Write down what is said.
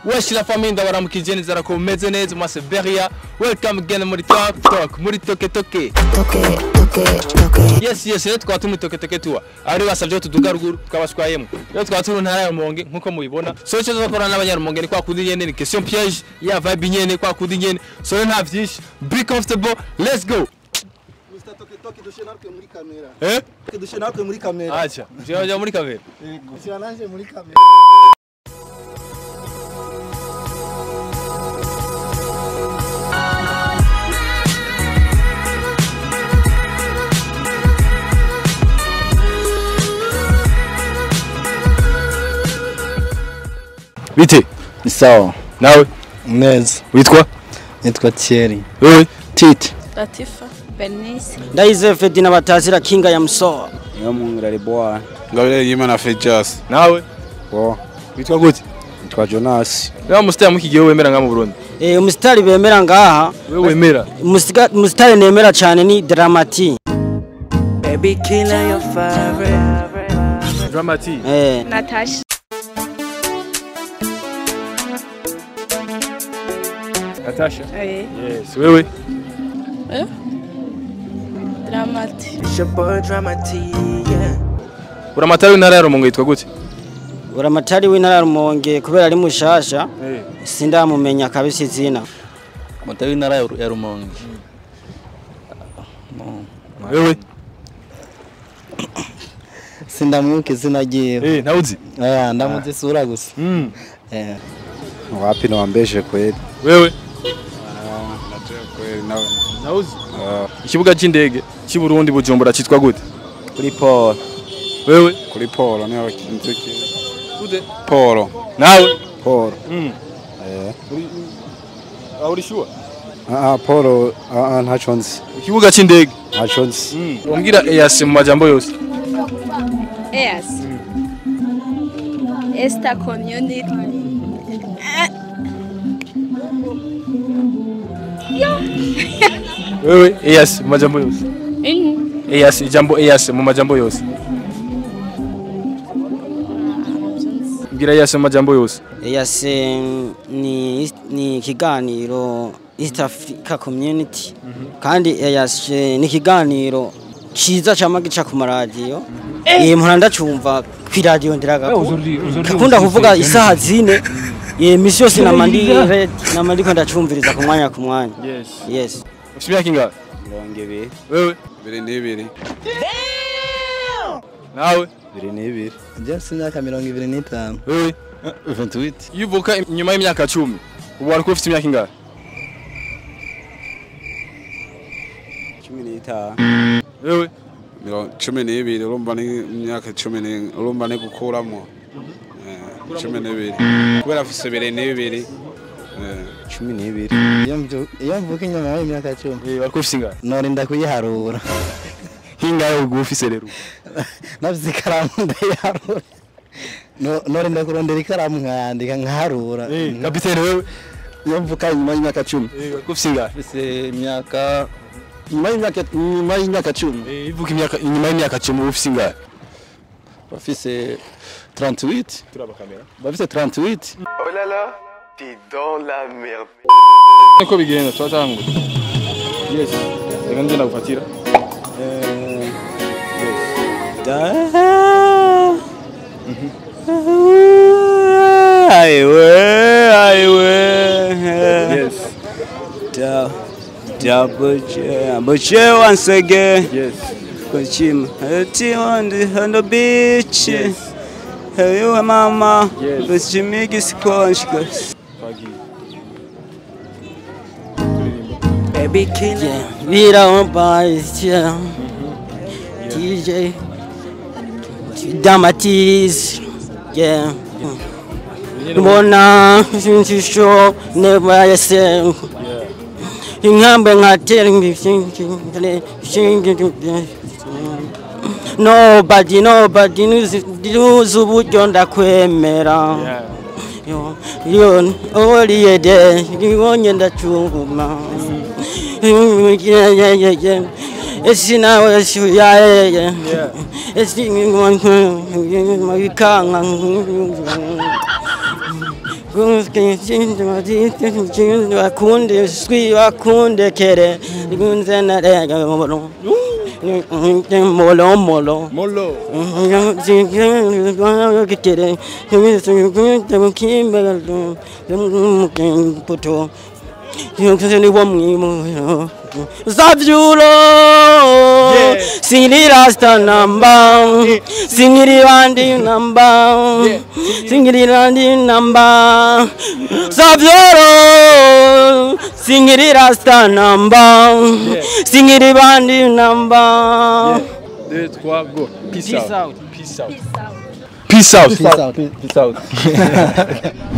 Wesh la famille ndabaramukije neza ko meze neza mwase Beria. Welcome again muri talk muri toke. Yes rero twatuma toke tuwa. Ari basavye tuduga ruguru twabashwayemo. Rero twatuma ntara ya Rumonge nkuko mubibona. So cyo tuzakora n'abanyarumonge ni kwa kudi nyene ni question piège ya vibe nyene kwa kudi nyene. So nta vyinshi. Be comfortable. Let's go. Toke dushe natwe muri kamera. Dushe natwe muri kamera. Acha. Dushe muri kamera. Dushe nanje muri kamera. Bite? Ni sawa. Nawe? Neza. Witwa? Nitwa Thierry. Wewe? Titi. Latifa. Bernice. Ndaize Fedina batazira kinga ya msoa. Yo mungirari boa. Ngabire yimana Fejas. Nawe? Bo. Witwa gute? Nitwa Jonas. Wa mustari mukigiye wemera nga mu Burundi. Umustari bemera ngaha. Wewe wemera? Mustari nemera cyane ni Dramati. Baby killer your favorite. Dramati. Natasha. Natasha? Yes. Wewe? Dramati. It's your boy Dramati, yeah. Uramatari w'intara ya Rumonge yitwa gute? Uramatari w'intara ya Rumonge kubera ari mushasha. Sindamumenya kabisa izina. Uramatari w'intara ya Rumonge. Wewe? Sindamwibuka izina ryiwe. Ntawuzi? Ndamuzi isura gusa. Wapi nawambeshe kweli. Wewe? Naje kweli nawe. Ntawuzi? Ikibuga cy'indege cy'i Burundi Bujumbura cyitwa gute? Kuri Paul. Wewe? Kuri Paul niyo kinziki. Gute? Paul. Nawe? Paul. Uri sure? Paul ntachonzi. Ikibuga cy'indege. Ntachonzi. Umbwira EAS mu majambo yose. EAS. Esta community. Wewe EAS mu majambo yose. EAS ijambo EAS mu majambo yose. Mbwira EAS mu majambo yose. EAS ni kiganiro East Africa Community. Kandi EAS ni kiganiro ciza cyamagica ku maradiyo. Mpora ndacumva ku radio ndiraga. Kakunda kuvuga isaha zine. Misi yose namandi ko ndacumviriza ku mwanya ku mwanya. Yes. Ushimya kinga? Ngebe. Wewe? 22. Nawe? 22. Just imyaka 25. Wewe? 28. Yuvuka inyuma y'imyaka 10. Ubu wari ufite imyaka ingahe? 15. Wewe? 12 urumva ni imyaka 10 urumva ni gukuramo. 12. Kubera afise 22. 12. Iyo mvuka inyuma y'imyaka 10. Wari ufite ingahe? Norinda kuyiharura. Hingahe ugufise rero? Nafise ikaramu ndayiharura. Norinda kurondera ikaramu nkayandika nkaharura. Kapitene wewe? Iyo mvuka inyuma y'imyaka 10. Wari ufite ingahe? Afise imyaka inyuma y'imyaka 10. Ivuka imyaka inyuma y'imyaka 10 ufite ingahe? Bafise 38. Turaba kamera. Bafise 38. Oh là là, t'es dans la merde. Niko bigenda twatangwe. Yes. Reka ngenda gufatira. Aiwe. Yes. Boche once again. Yes. Kochim. On the beach. Hey you mama. Yes. Kochimigi skonshkos. Baby killer. Vira on by DJ Dramati's. Yeah. Mbona show never yourself. Ingambe ngatera nobody knows uburyo ndakwemera. Yo oli de ngonye ndacuma. It's now it's yeah. It's bakunde swi bakunde kere igunze na rega molo molo molo Molo. kere kimba puto ni wamwe Zavyulo Singiri rasta namba Singiri wandi namba Singiri wandi namba Zavyulo Singiri rasta namba Singiri wandi namba 2, 3, go. Peace out. out. Peace out. Peace out. Peace out.